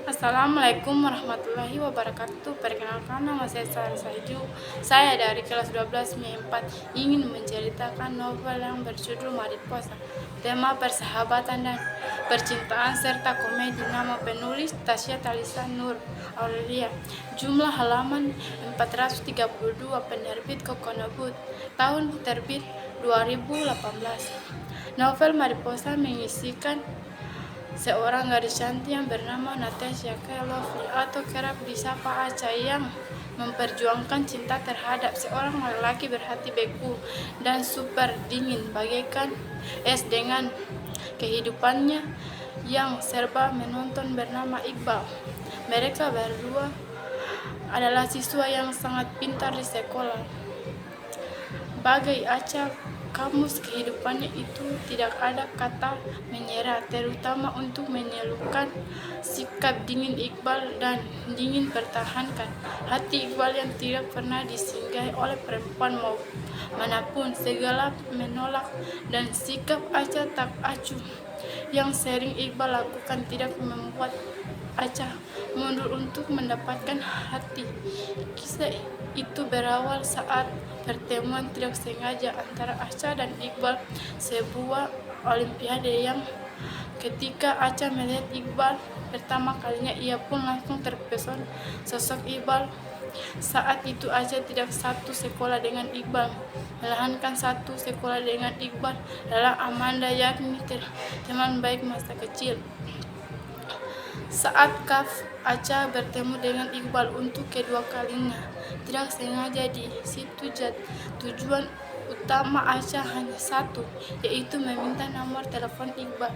Assalamualaikum warahmatullahi wabarakatuh. Perkenalkan, nama saya Sarah Saiju. Saya dari kelas 12 MI 4 ingin menceritakan novel yang berjudul Mariposa. Tema persahabatan dan percintaan serta komedi. Nama penulis Tasya Talisa Nur Aurelia. Jumlah halaman 432. Penerbit Kokonobut. Tahun terbit 2018. Novel Mariposa mengisikan seorang gadis cantik yang bernama Natasha Lovely atau kerap disapa Aca yang memperjuangkan cinta terhadap seorang lelaki berhati beku dan super dingin bagaikan es dengan kehidupannya yang serba menonton bernama Iqbal. Mereka berdua adalah siswa yang sangat pintar di sekolah. Bagai Aca, kamus kehidupannya itu tidak ada kata menyerah, terutama untuk menyelukkan sikap dingin Iqbal dan dingin pertahankan hati Iqbal yang tidak pernah disinggahi oleh perempuan mau manapun. Segala menolak dan sikap Aca tak acuh yang sering Iqbal lakukan tidak membuat Aca mundur untuk mendapatkan hati. Kisah itu berawal saat pertemuan tidak sengaja antara Aca dan Iqbal sebuah olimpiade yang ketika Aca melihat Iqbal pertama kalinya ia pun langsung terpesona sosok Iqbal. Saat itu Aca tidak satu sekolah dengan Iqbal, melainkan satu sekolah dengan Iqbal adalah Amanda, yakni teman baik masa kecil. Saat Kaf Aca bertemu dengan Iqbal untuk kedua kalinya, tidak sengaja di situ tujuan utama Aca hanya satu, yaitu meminta nomor telepon Iqbal.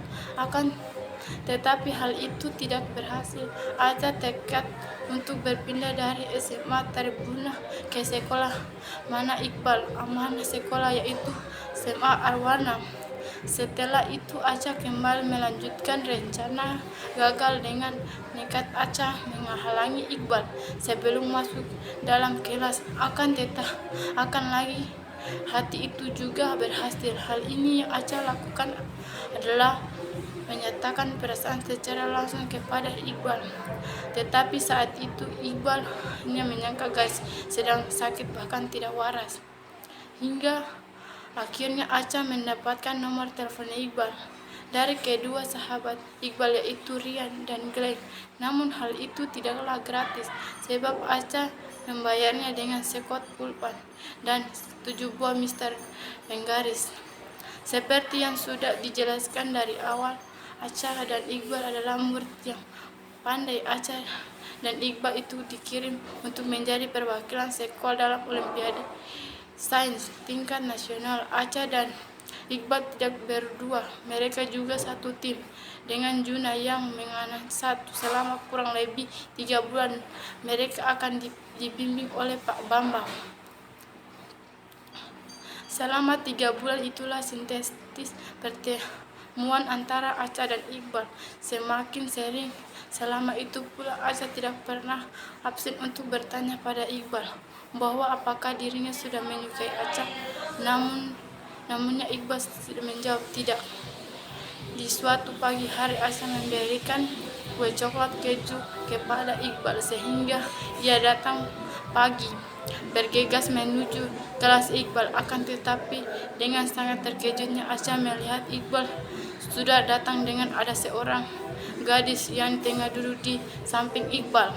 Tetapi hal itu tidak berhasil. Aca tekad untuk berpindah dari SMA Tribuna ke sekolah mana Iqbal amanah sekolah, yaitu SMA Arwana. Setelah itu Aca kembali melanjutkan rencana gagal dengan nekat Aca menghalangi Iqbal sebelum masuk dalam kelas. Akan lagi hati itu juga berhasil. Hal ini yang Aca lakukan adalah menyatakan perasaan secara langsung kepada Iqbal. Tetapi saat itu Iqbal hanya menyangka guys sedang sakit bahkan tidak waras. Hingga akhirnya Aca mendapatkan nomor telepon Iqbal dari kedua sahabat Iqbal, yaitu Rian dan Glenn. Namun hal itu tidaklah gratis sebab Aca membayarnya dengan sekot pulpen dan 7 buah Mister penggaris. Seperti yang sudah dijelaskan dari awal, Aca dan Iqbal adalah murid yang pandai. Aca dan Iqbal itu dikirim untuk menjadi perwakilan sekolah dalam Olimpiade Sains tingkat nasional. Aca dan Iqbal tidak berdua, mereka juga satu tim dengan Juna yang menganak satu. Selama kurang lebih 3 bulan mereka akan dibimbing oleh Pak Bambang. Selama 3 bulan itulah sintetis pertemuan antara Aca dan Iqbal semakin sering. Selama itu pula Aca tidak pernah absen untuk bertanya pada Iqbal bahwa apakah dirinya sudah menyukai Aca. Namunnya Iqbal sudah menjawab tidak. Di suatu pagi hari Aca memberikan kue coklat keju kepada Iqbal sehingga ia datang pagi bergegas menuju kelas Iqbal. Akan tetapi dengan sangat terkejutnya Aca melihat Iqbal sudah datang dengan ada seorang gadis yang tengah duduk di samping Iqbal.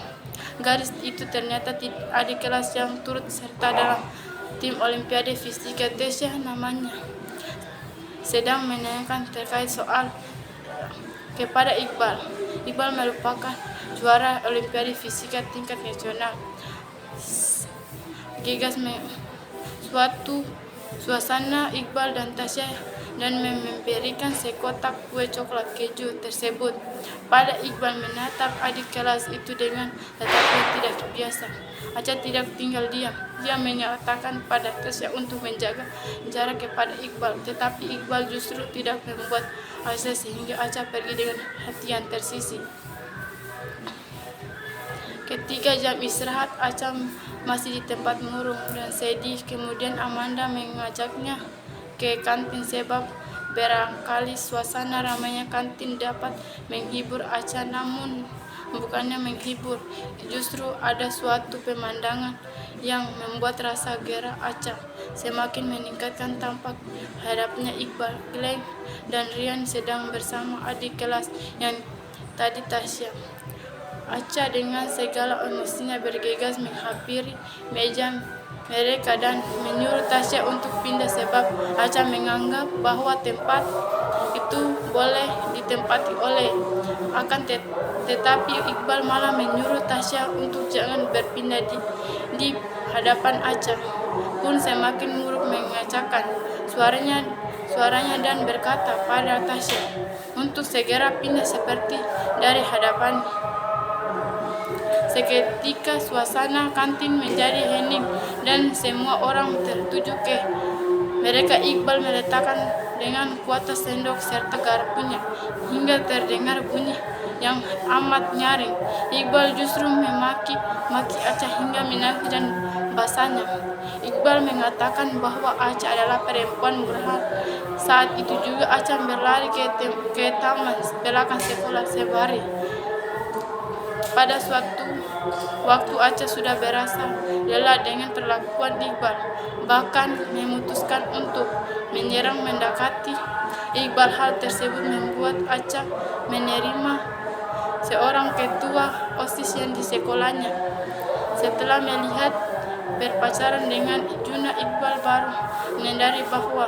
Gadis itu ternyata adik kelas yang turut serta dalam tim Olimpiade Fisika. Tasya namanya, sedang menanyakan terkait soal kepada Iqbal. Iqbal merupakan juara Olimpiade Fisika tingkat nasional. Gegas suatu suasana Iqbal dan Tasya dan memberikan sekotak kue coklat keju tersebut pada Iqbal. Menatap adik kelas itu dengan tatap yang tidak biasa. Aca tidak tinggal diam. Dia menyatakan pada Tasya untuk menjaga jarak kepada Iqbal, tetapi Iqbal justru tidak membuat Aca sehingga Aca pergi dengan hati yang tersisih. Ketika jam istirahat, Aca masih di tempat murung dan sedih. Kemudian Amanda mengajaknya ke kantin sebab barangkali suasana ramainya kantin dapat menghibur Aca. Namun bukannya menghibur. Justru ada suatu pemandangan yang membuat rasa gerah Aca semakin meningkatkan. Tampak hadapnya Iqbal, Glenn, dan Rian sedang bersama adik kelas yang tadi Tasya. Aca dengan segala emosinya bergegas menghampiri meja mereka dan menyuruh Tasya untuk pindah sebab Aca menganggap bahwa tempat itu boleh ditempati oleh tetapi Iqbal malah menyuruh Tasya untuk jangan berpindah di hadapan Aca pun semakin muruk mengacaukan suaranya dan berkata pada Tasya untuk segera pindah seperti dari hadapan. Seketika suasana kantin menjadi hening dan semua orang tertuju ke mereka. Iqbal meletakkan dengan kuat sendok serta garpunya hingga terdengar bunyi yang amat nyaring. Iqbal justru memaki Aca hingga menangis dan basahnya. Iqbal mengatakan bahwa Aca adalah perempuan murahan. Saat itu juga Aca berlari ke taman belakang sekolah sehari. Pada suatu waktu Aca sudah berasa lelah dengan perlakuan Iqbal, bahkan memutuskan untuk menyerang mendekati Iqbal. Hal tersebut membuat Aca menerima seorang ketua OSIS yang di sekolahnya. Setelah melihat berpacaran dengan Juna, Iqbal baru menyadari bahwa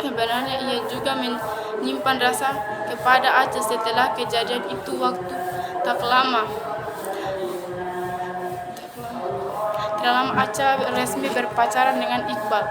sebenarnya ia juga menyimpan rasa kepada Aca. Setelah kejadian itu waktu tak lama Aca resmi berpacaran dengan Iqbal.